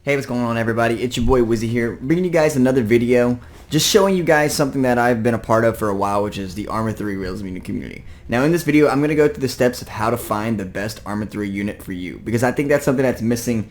Hey, what's going on, everybody? It's your boy Wizzy here, bringing you guys another video, just showing you guys something that I've been a part of for a while, which is the Arma 3 Realism Unit community. Now, in this video, I'm going to go through the steps of how to find the best Arma 3 unit for you, because I think that's something that's missing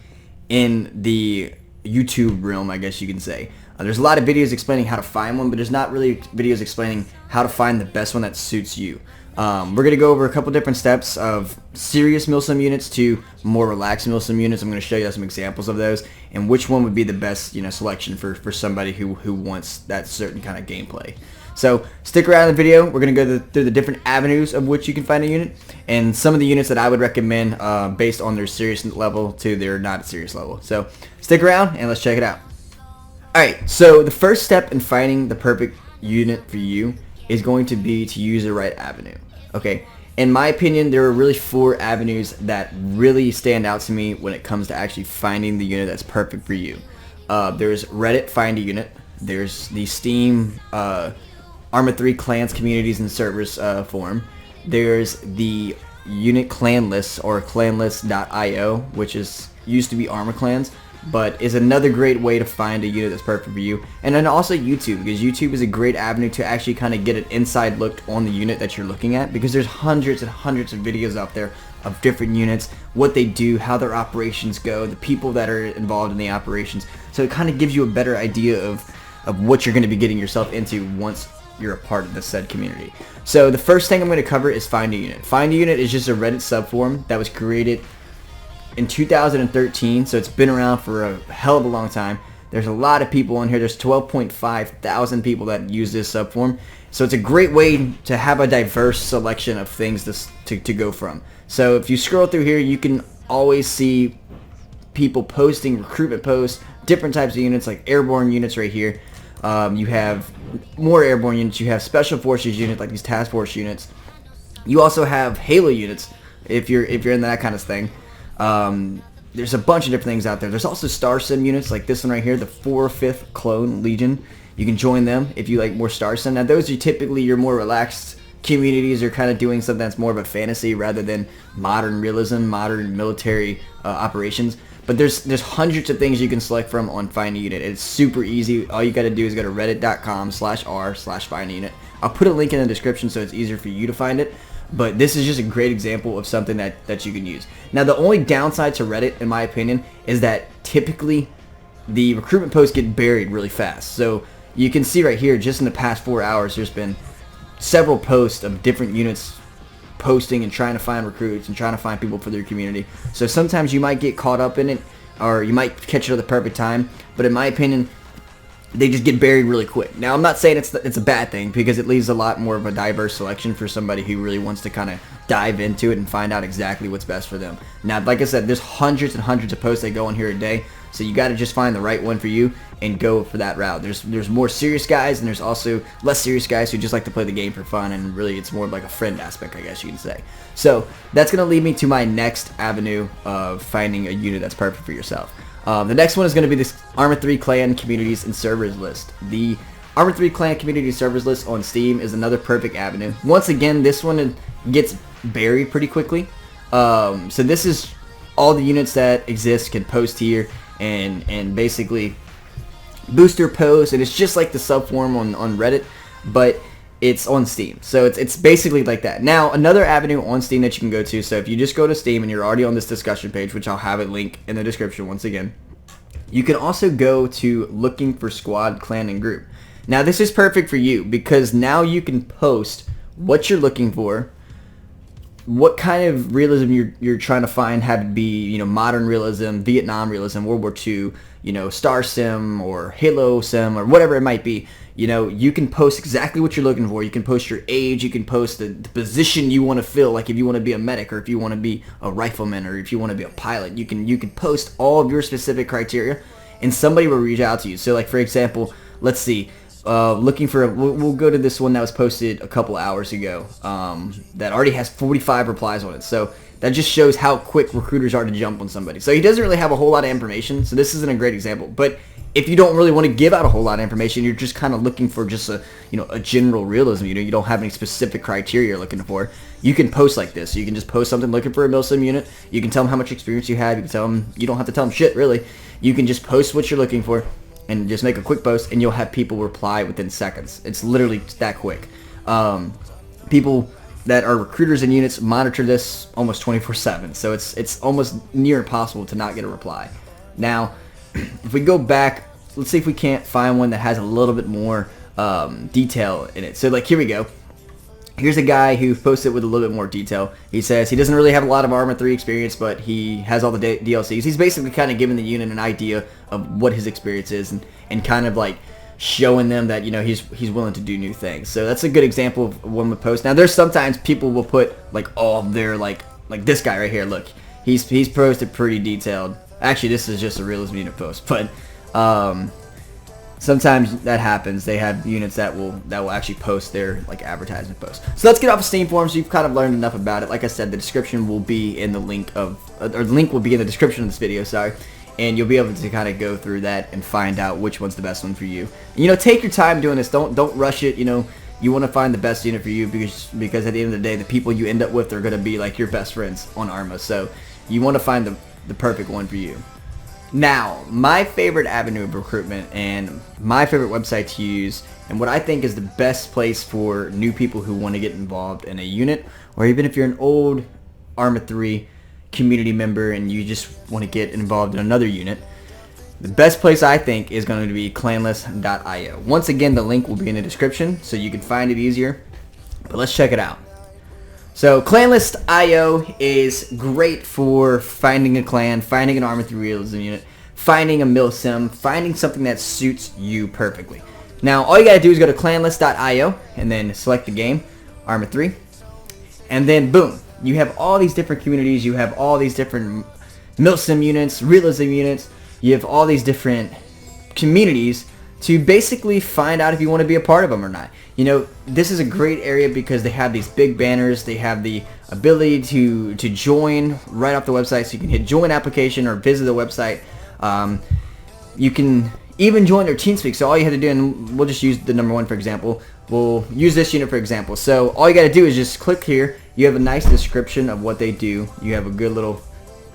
in the YouTube realm, I guess you can say. There's a lot of videos explaining how to find one, but there's not really videos explaining how to find the best one that suits you. We're going to go over a couple different steps of serious milsim units to more relaxed milsim units. I'm going to show you some examples of those and which one would be the best, selection for somebody who wants that certain kind of gameplay. So stick around in the video. We're going to go through the different avenues of which you can find a unit and some of the units that I would recommend based on their serious level to their not serious level. So stick around and let's check it out. Alright, so the first step in finding the perfect unit for you is going to be to use the right avenue. Okay, in my opinion, there are really 4 avenues that really stand out to me when it comes to actually finding the unit that's perfect for you. There's Reddit Find a Unit. There's the Steam Arma 3 clans, communities, and servers forum. There's the unit clan lists, or clanlist.io, which used to be Arma clans, but is another great way to find a unit that's perfect for you. And then also YouTube, because YouTube is a great avenue to actually kind of get an inside look on the unit that you're looking at, because there's hundreds and hundreds of videos out there of different units, what they do, how their operations go, the people that are involved in the operations. So it kind of gives you a better idea of what you're going to be getting yourself into once you're a part of the said community. So the first thing I'm going to cover is Find a Unit. Find a Unit is just a Reddit subforum that was created in 2013, so it's been around for a hell of a long time. There's a lot of people on here. There's 12.5 thousand people that use this subforum, so it's a great way to have a diverse selection of things to go from. So if you scroll through here, you can always see people posting recruitment posts, different types of units, like airborne units right here. You have more airborne units. You have special forces units, like these task force units. You also have Halo units if you're in that kind of thing. There's a bunch of different things out there. There's also Star Sim units like this one right here, the 4/5 Clone Legion. You can join them if you like more Star Sim. Now those are typically your more relaxed communities, are kind of doing something that's more of a fantasy rather than modern realism, modern military operations. But there's hundreds of things you can select from on Find a Unit. It's super easy. All you got to do is go to reddit.com/r/find a unit. I'll put a link in the description so it's easier for you to find it. But this is just a great example of something that you can use. Now, the only downside to Reddit, in my opinion, is that typically the recruitment posts get buried really fast. So you can see right here, just in the past 4 hours, there's been several posts of different units posting and trying to find recruits and trying to find people for their community. So sometimes you might get caught up in it, or you might catch it at the perfect time. But in my opinion, they just get buried really quick. Now, I'm not saying it's a bad thing, because it leaves a lot more of a diverse selection for somebody who really wants to kind of dive into it and find out exactly what's best for them. Now, like I said, there's hundreds and hundreds of posts that go on here a day, so you got to just find the right one for you and go for that route. There's more serious guys, and there's also less serious guys who just like to play the game for fun, and really it's more of like a friend aspect, I guess you can say. So that's going to lead me to my next avenue of finding a unit that's perfect for yourself. The next one is going to be this Arma 3 Clan Communities and Servers list. The Arma 3 Clan Community Servers list on Steam is another perfect avenue. Once again, this one gets buried pretty quickly. So this is all the units that exist can post here and basically boost their posts, and it's just like the subforum on Reddit, but it's on Steam. So it's basically like that. Now, another avenue on Steam that you can go to, so if you just go to Steam and you're already on this discussion page, which I'll have a link in the description once again, you can also go to looking for squad, clan, and group. Now, this is perfect for you, because now you can post what you're looking for, what kind of realism you're trying to find, have it be, modern realism, Vietnam realism, World War II, Star Sim or Halo Sim or whatever it might be. You can post exactly what you're looking for. You can post your age. You can post the position you want to fill, like if you want to be a medic, or if you want to be a rifleman, or if you want to be a pilot. You can post all of your specific criteria, and somebody will reach out to you. So, like, for example, let's see. Looking for we'll go to this one that was posted a couple hours ago that already has 45 replies on it. So that just shows how quick recruiters are to jump on somebody. So he doesn't really have a whole lot of information, so this isn't a great example. But if you don't really want to give out a whole lot of information, you're just kind of looking for just a general realism, you don't have any specific criteria you're looking for, you can post like this. You can just post something looking for a milsim unit. You can tell them how much experience you have. You can tell them, you don't have to tell them shit really. You can just post what you're looking for and just make a quick post, and you'll have people reply within seconds. It's literally that quick. People that are recruiters and units monitor this almost 24/7, so it's almost near impossible to not get a reply. Now, if we go back, let's see if we can't find one that has a little bit more detail in it. So like, here we go. Here's a guy who posted with a little bit more detail. He says he doesn't really have a lot of Arma 3 experience, but he has all the DLCs. He's basically kind of giving the unit an idea of what his experience is, and kind of like showing them that, you know, he's willing to do new things. So that's a good example of one would post. Now, there's sometimes people will put like all their like this guy right here. Look, he's posted pretty detailed. Actually, this is just a realism unit post, but sometimes that happens. They have units that will actually post their like advertisement posts. So let's get off of Steam forums. You've kind of learned enough about it. Like I said, the description will be in the link of, or the link will be in the description of this video. Sorry. And you'll be able to kind of go through that and find out which one's the best one for you. And, you know, take your time doing this. Don't rush it. You know, you want to find the best unit for you, because at the end of the day, the people you end up with are going to be like your best friends on Arma. So you want to find the perfect one for you. Now, my favorite avenue of recruitment and my favorite website to use, and what I think is the best place for new people who want to get involved in a unit, or even if you're an old Arma 3 community member and you just want to get involved in another unit, the best place I think is going to be Clanlist.io. Once again, the link will be in the description so you can find it easier, but let's check it out. So Clanlist.io is great for finding a clan, finding an Arma 3 realism unit, finding a milsim, finding something that suits you perfectly. Now, all you gotta do is go to Clanlist.io and then select the game, Arma 3, and then boom, you have all these different communities. You have all these different milsim units, realism units. You have all these different communities to basically find out if you want to be a part of them or not. You know, this is a great area because they have these big banners. They have the ability to join right off the website, so you can hit join application or visit the website. You can even join their TeamSpeak. So all you have to do, and we'll just use the number 1 for example. We'll use this unit for example. So all you got to do is just click here. You have a nice description of what they do. You have a good little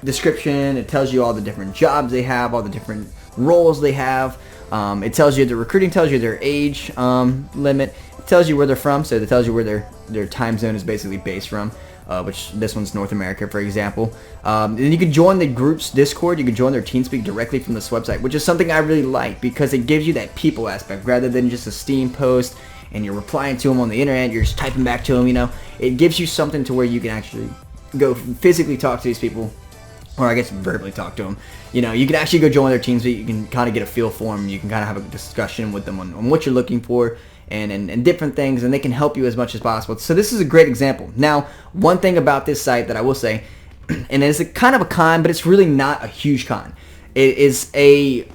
description. It tells you all the different jobs they have, all the different roles they have. It tells you the recruiting, tells you their age limit. It tells you where they're from, so it tells you where their time zone is basically based from, which this one's North America, for example. And you can join the group's Discord. You can join their TeamSpeak directly from this website, which is something I really like because it gives you that people aspect rather than just a Steam post and you're replying to them on the internet. You're just typing back to them. You know, it gives you something to where you can actually go physically talk to these people, or I guess verbally talk to them. You know, you can actually go join their teams. You can kind of get a feel for them. You can kind of have a discussion with them on what you're looking for and different things, and they can help you as much as possible. So this is a great example. Now, one thing about this site that I will say, and it's a kind of a con, but it's really not a huge con. It is a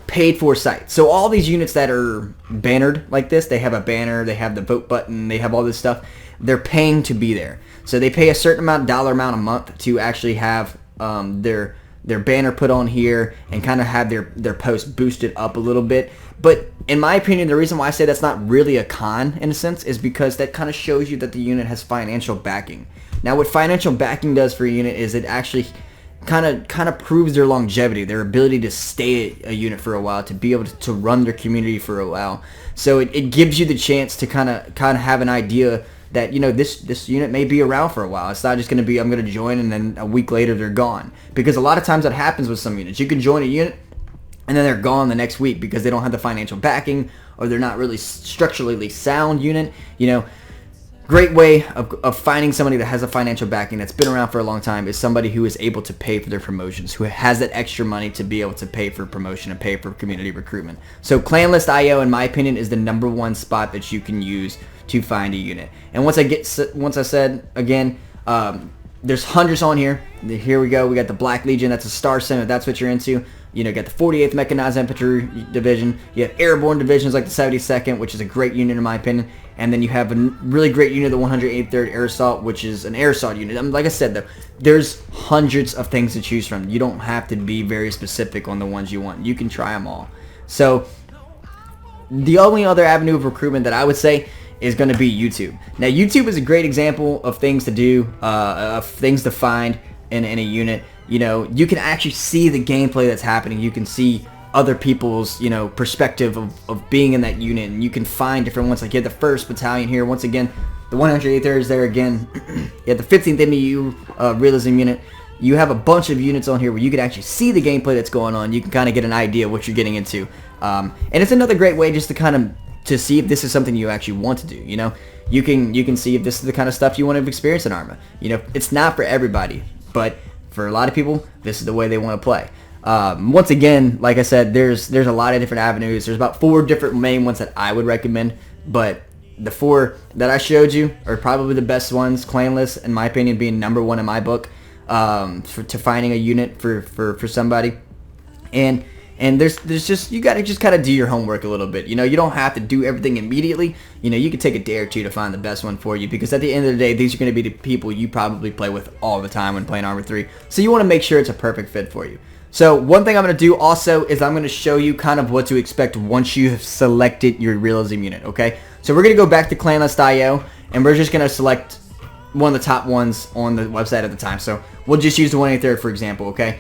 paid for site. So all these units that are bannered like this, they have a banner, they have the vote button, they have all this stuff. They're paying to be there. So they pay a certain dollar amount a month to actually have their banner put on here and kind of have their post boosted up a little bit. But in my opinion, the reason why I say that's not really a con in a sense is because that kind of shows you that the unit has financial backing. Now, what financial backing does for a unit is it actually kind of proves their longevity, their ability to stay at a unit for a while, to be able to run their community for a while. So it gives you the chance to kind of have an idea that, you know, this unit may be around for a while. It's not just going to be, I'm going to join and then a week later they're gone. Because a lot of times that happens with some units. You can join a unit and then they're gone the next week because they don't have the financial backing, or they're not really structurally sound unit. You know, great way of finding somebody that has a financial backing that's been around for a long time is somebody who is able to pay for their promotions, who has that extra money to be able to pay for promotion and pay for community recruitment. So Clanlist.io, in my opinion, is the #1 spot that you can use to find a unit. And once I said again, there's hundreds on here. Here we go. We got the Black Legion. That's a star sim if that's what you're into. You know, got the 48th Mechanized Infantry Division. You have airborne divisions like the 72nd, which is a great unit in my opinion. And then you have a really great unit, the 183rd Air Assault, which is an air assault unit. I mean, like I said, though, there's hundreds of things to choose from. You don't have to be very specific on the ones you want. You can try them all. So the only other avenue of recruitment that I would say is going to be YouTube. Now, YouTube is a great example of things to do, of things to find in a unit. you know, you can actually see the gameplay that's happening. You can see other people's, you know, perspective of being in that unit, and you can find different ones. Like you have the 1st Battalion here. Once again, the 183rd is there again. You have the 15th MU realism unit. You have a bunch of units on here where you can actually see the gameplay that's going on. You can kind of get an idea of what you're getting into, and it's another great way just to kind of see if this is something you actually want to do. You know, you can see if this is the kind of stuff you want to experience in Arma. You know, it's not for everybody, but for a lot of people, this is the way they want to play. Once again, like I said, there's a lot of different avenues. There's about 4 different main ones that I would recommend, but the 4 that I showed you are probably the best ones. Clanlist, in my opinion, being #1 in my book, to finding a unit for somebody. And there's just, you gotta just kind of do your homework a little bit. You know, you don't have to do everything immediately. You know, you can take a day or 2 to find the best one for you, because at the end of the day, these are going to be the people you probably play with all the time when playing Arma 3. So you want to make sure it's a perfect fit for you. So one thing I'm going to do also is I'm going to show you kind of what to expect once you have selected your realism unit, okay? So we're going to go back to Clanlist.io, and we're just going to select one of the top ones on the website at the time. So we'll just use the 183rd for example, okay?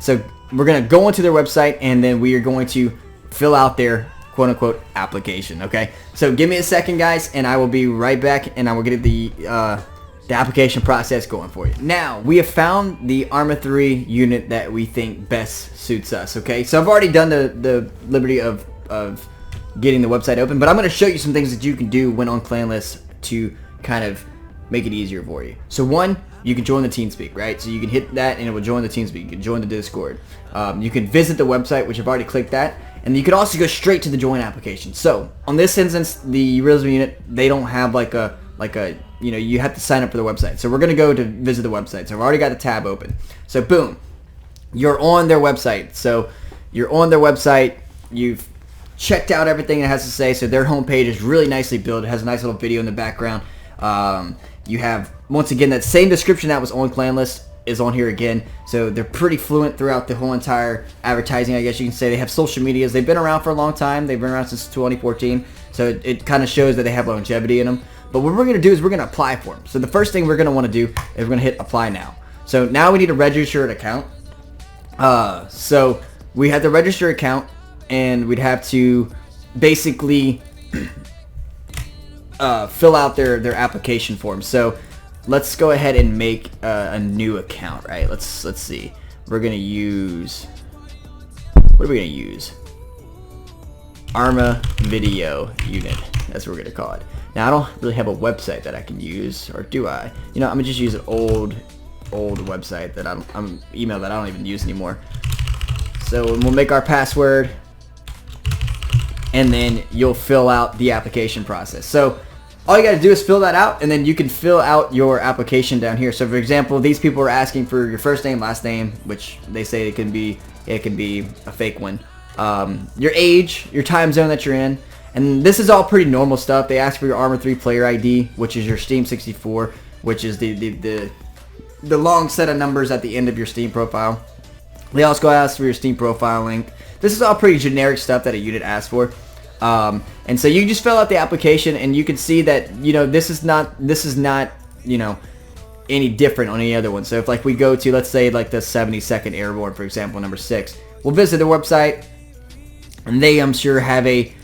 So we're going to go onto their website, and then we are going to fill out their quote-unquote application, okay? So give me a second, guys, and I will be right back, and I will get the application process going for you. Now, we have found the Arma 3 unit that we think best suits us, okay? So I've already done the liberty of getting the website open, but I'm going to show you some things that you can do when on Clanlist to kind of make it easier for you. So one, you can join the TeamSpeak, right? So you can hit that and it will join the TeamSpeak. You can join the Discord. You can visit the website, which I've already clicked that, and you can also go straight to the join application. So on this instance, the realism unit, they don't have like a you know, you have to sign up for the website. So we're going to go to visit the website. So I've already got the tab open. So boom, you're on their website. So you're on their website. You've checked out everything it has to say. So their homepage is really nicely built. It has a nice little video in the background. You have, once again, that same description that was on Clanlist is on here again. So they're pretty fluent throughout the whole entire advertising, I guess you can say. They have social medias. They've been around for a long time. They've been around since 2014. So it kind of shows that they have longevity in them. But what we're going to do is we're going to apply for them. So the first thing we're going to want to do is we're going to hit apply now. So now we need to register an account. So we have to register an account, and we'd have to basically fill out their application form. So let's go ahead and make a new account, right? Let's see. We're going to use, what are we going to use? Arma video unit. That's what we're going to call it. Now, I don't really have a website that I can use, or do I? You know, I'm going to just use an old website that email that I don't even use anymore. So we'll make our password, and then you'll fill out the application process. So all you got to do is fill that out, and then you can fill out your application down here. So for example, these people are asking for your first name, last name, which they say it can be a fake one. Your age, your time zone that you're in. And this is all pretty normal stuff. They ask for your Arma 3 player ID, which is your Steam 64, which is the long set of numbers at the end of your Steam profile. They also ask for your Steam profile link. This is all pretty generic stuff that a unit asks for. And so you just fill out the application, and you can see that, you know, this is not you know, any different on any other one. So if like we go to, let's say, like the 72nd Airborne, for example, number 6, we'll visit the website, and they, I'm sure, have a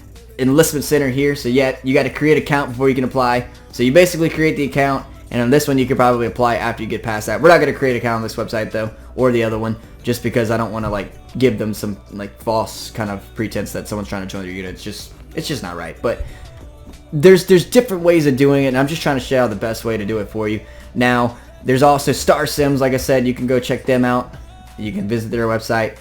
enlistment center here. So yeah, you got to create an account before you can apply. So you basically create the account, and on this one you could probably apply after you get past that. We're not going to create an account on this website though, or the other one, just because I don't want to like give them some like false kind of pretense that someone's trying to join their unit. It's just not right. But there's different ways of doing it, and I'm just trying to show you the best way to do it for you. Now there's also Star Sims. Like I said, you can go check them out. You can visit their website,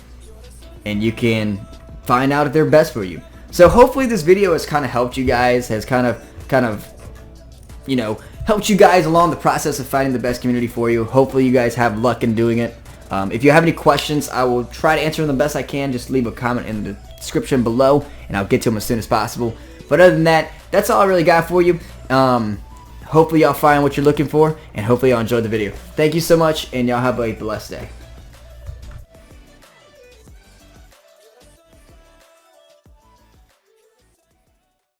and you can find out if they're best for you. So hopefully this video has kind of helped you guys, has kind of, you know, helped you guys along the process of finding the best community for you. Hopefully you guys have luck in doing it. If you have any questions, I will try to answer them the best I can. Just leave a comment in the description below, and I'll get to them as soon as possible. But other than that, that's all I really got for you. Hopefully y'all find what you're looking for, and hopefully y'all enjoyed the video. Thank you so much, and y'all have a blessed day.